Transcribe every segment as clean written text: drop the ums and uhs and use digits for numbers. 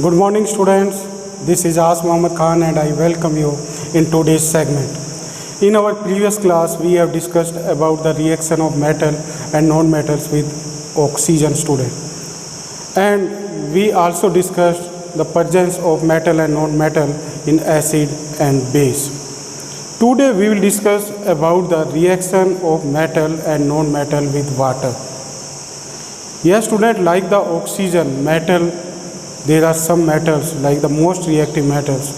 Good morning, students. This is As Muhammad Khan, and I welcome you in today's segment. In our previous class, we have discussed about the reaction of metal and non-metals with oxygen, student. And we also discussed the presence of metal and non-metal in acid and base. Today, we will discuss about the reaction of metal and non-metal with water. Yes, student, like the oxygen, metal, there are some metals like the most reactive metals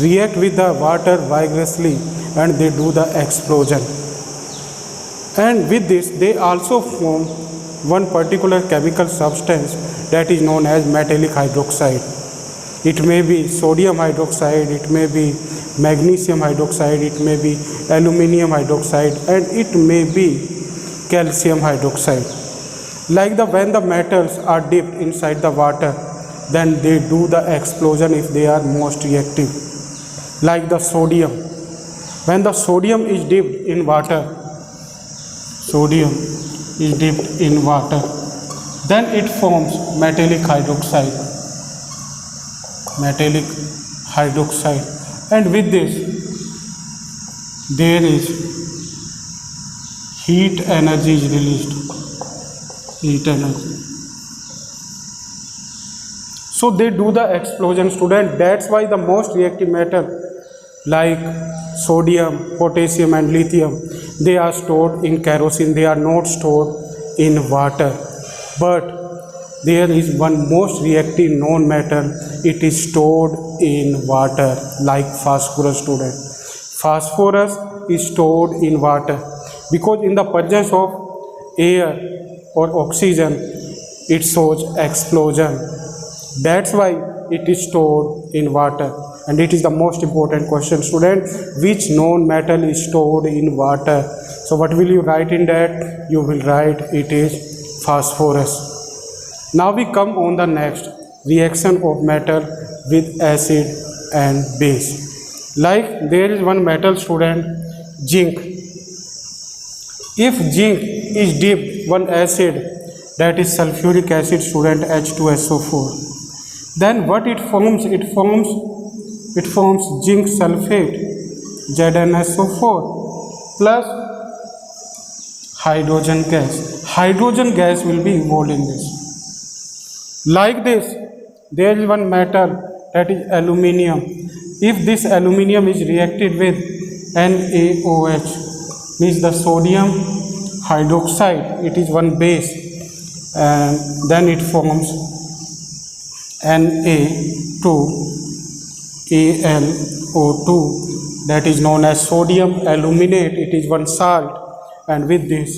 react with the water vigorously and they do the explosion. And with this, they also form one particular chemical substance that is known as metallic hydroxide. It may be sodium hydroxide, it may be magnesium hydroxide, it may be aluminum hydroxide, and it may be calcium hydroxide. Like when the metals are dipped inside the water, then they do the explosion if they are most reactive. Like the sodium. When the sodium is dipped in water, then it forms metallic hydroxide. And with this, there is heat energy is released. So they do the explosion, student. That's why the most reactive metal like sodium, potassium and lithium, they are stored in kerosene. They are not stored in water. But there is one most reactive non-metal. It is stored in water like phosphorus, student. Phosphorus is stored in water because in the presence of air or oxygen, it shows explosion. That's why it is stored in water. And it is the most important question, student. Which non-metal is stored in water? So what will you write in that? You will write it is phosphorus. Now we come on the next reaction of metal with acid and base. Like there is one metal, student, zinc. If zinc is dipped one acid, that is sulfuric acid, student, H2SO4. Then what it forms? It forms zinc sulfate, ZnSO4 plus hydrogen gas. Hydrogen gas will be involved in this. Like this, there is one metal, that is aluminium. If this aluminium is reacted with NaOH, means the sodium hydroxide, it is one base, and then it forms Na2 AlO2, that is known as sodium aluminate. It is one salt, and with this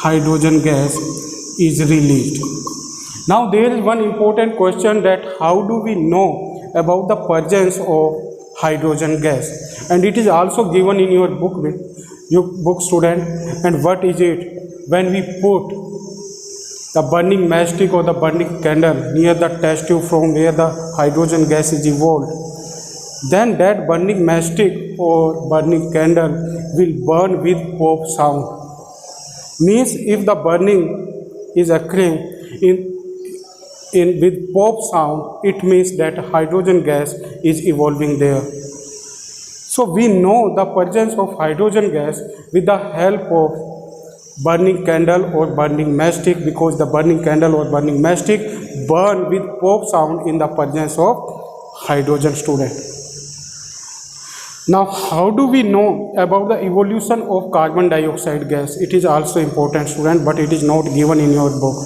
hydrogen gas is released. Now there is one important question, that how do we know about the presence of hydrogen gas? And it is also given in your book, student. And what is it? When we put the burning matchstick or the burning candle near the test tube from where the hydrogen gas is evolved, then that burning matchstick or burning candle will burn with pop sound. Means if the burning is occurring in with pop sound, it means that hydrogen gas is evolving there. So we know the presence of hydrogen gas with the help of burning candle or burning matchstick, because the burning candle or burning matchstick burn with pop sound in the presence of hydrogen, student. Now how do we know about the evolution of carbon dioxide gas? It is also important, student, but it is not given in your book.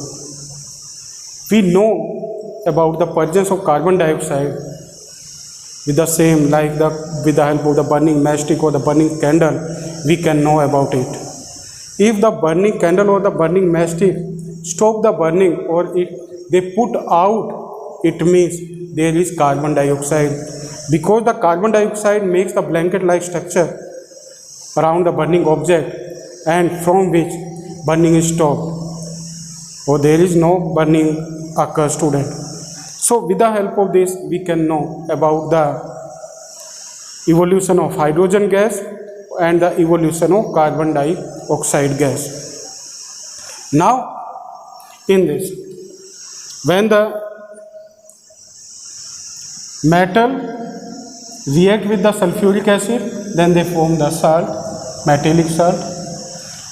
We know about the presence of carbon dioxide with the same, like with the help of the burning matchstick or the burning candle, we can know about it. If the burning candle or the burning matchstick stop the burning, or if they put out, it means there is carbon dioxide, because the carbon dioxide makes the blanket-like structure around the burning object, and from which burning is stopped, or there is no burning occurs, student. So with the help of this, we can know about the evolution of hydrogen gas and the evolution of carbon dioxide gas. Now in this, when the metal react with the sulfuric acid, then they form the salt, metallic salt,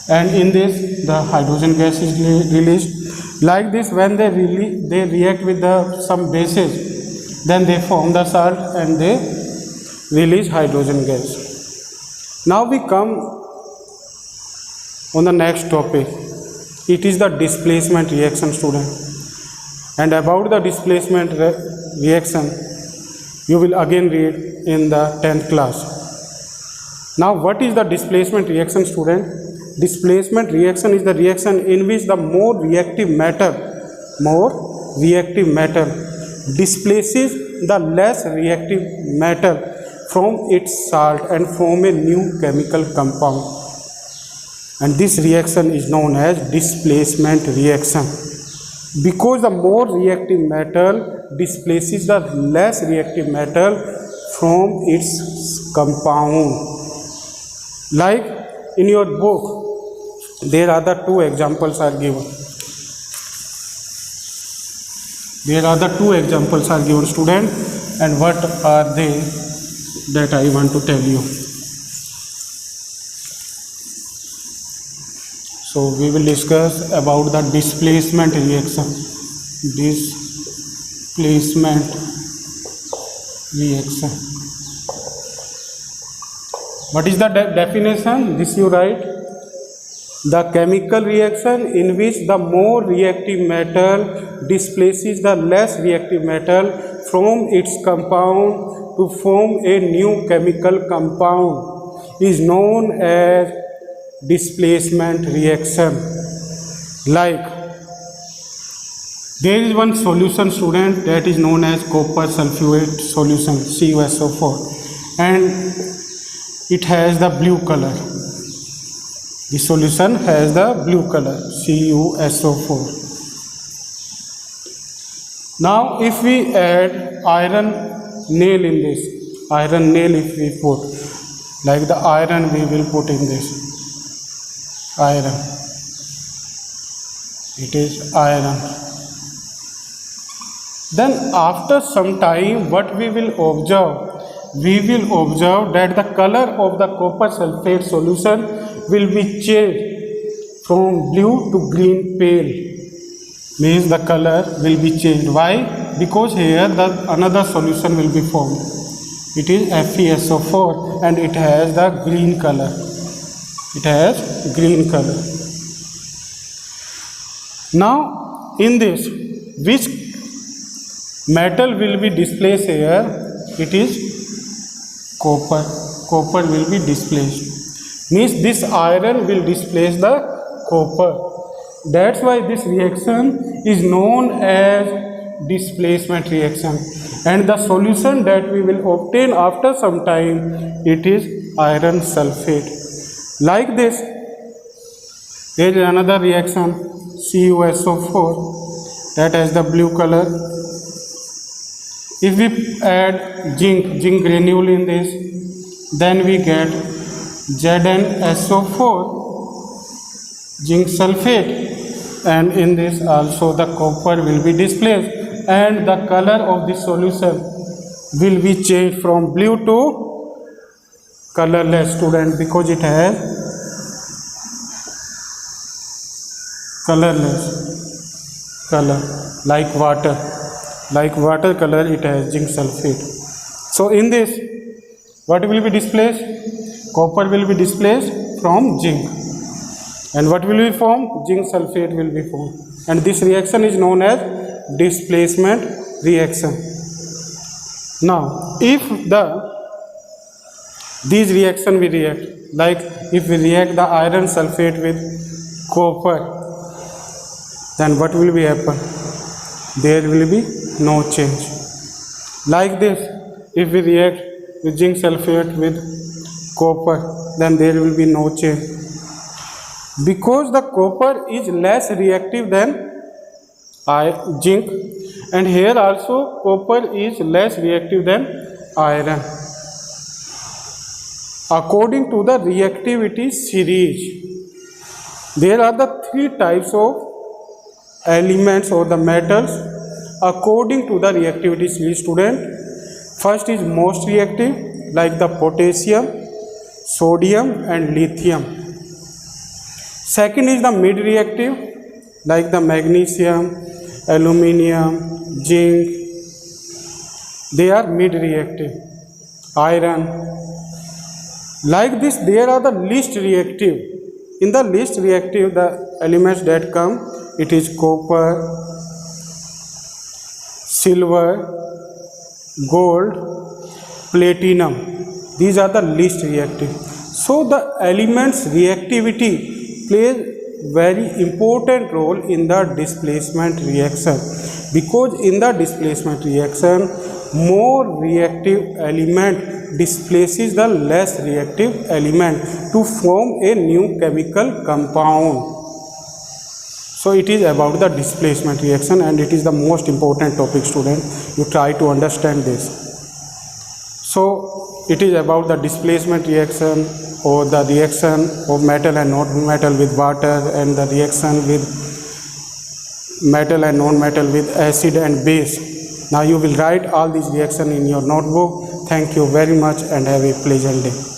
and in this the hydrogen gas is released. Like this, when they react with some bases, then they form the salt and they release hydrogen gas. Now we come on the next topic. It is the displacement reaction, student. And about the displacement reaction, you will again read in the 10th class. Now, what is the displacement reaction, student? Displacement reaction is the reaction in which the more reactive matter displaces the less reactive metal from its salt and form a new chemical compound. And this reaction is known as displacement reaction, because the more reactive metal displaces the less reactive metal from its compound. Like in your book, there are the two examples are given. Student, and what are they that I want to tell you. So we will discuss about the displacement reaction. What is the definition? This you write. The chemical reaction in which the more reactive metal displaces the less reactive metal from its compound to form a new chemical compound is known as displacement reaction. Like, there is one solution, student, that is known as copper sulfate solution, CuSO4, and it has the blue color. The solution has the blue color, CuSO4. Now, if we add iron nail in this, if we put, like the iron we will put in this, iron, it is iron. Then after some time, what we will observe? We will observe that the color of the copper sulfate solution will be changed from blue to green pale. Means the color will be changed. Why? Because here another solution will be formed. It is FeSO4 and it has the green color. Now, in this, which metal will be displaced here? It is copper. Copper will be displaced. Means this iron will displace the copper. That's why this reaction is known as displacement reaction. And the solution that we will obtain after some time, it is iron sulfate. Like this, there is another reaction, CuSO4, that has the blue color. If we add zinc granule in this, then we get ZnSO4, zinc sulfate, and in this also the copper will be displaced and the color of the solution will be changed from blue to colorless, student, because it has colorless color, like water color, it has zinc sulfate. So in this, what will be displaced? Copper will be displaced from zinc, and what will be formed? Zinc sulfate will be formed, and this reaction is known as displacement reaction. Now, if these reaction we react, like if we react the iron sulfate with copper, then what will be happen? There will be no change. Like this, if we react with zinc sulfate with copper, then there will be no change, because the copper is less reactive than zinc, and here also copper is less reactive than iron. According to the reactivity series, there are the three types of elements or the metals according to the reactivity series, student. First is most reactive, like the potassium, sodium and lithium. Second is the mid reactive, like the magnesium, aluminium, zinc. They are mid reactive. Iron. Like this, there are the least reactive. In the least reactive, the elements that come, it is copper, silver, gold, platinum. These are the least reactive. So the elements reactivity plays very important role in the displacement reaction, because in the displacement reaction, more reactive element displaces the less reactive element to form a new chemical compound. So it is about the displacement reaction, and it is the most important topic, student. You try to understand this. So it is about the displacement reaction, or the reaction of metal and non-metal with water, and the reaction with metal and non-metal with acid and base. Now you will write all these reactions in your notebook. Thank you very much and have a pleasant day.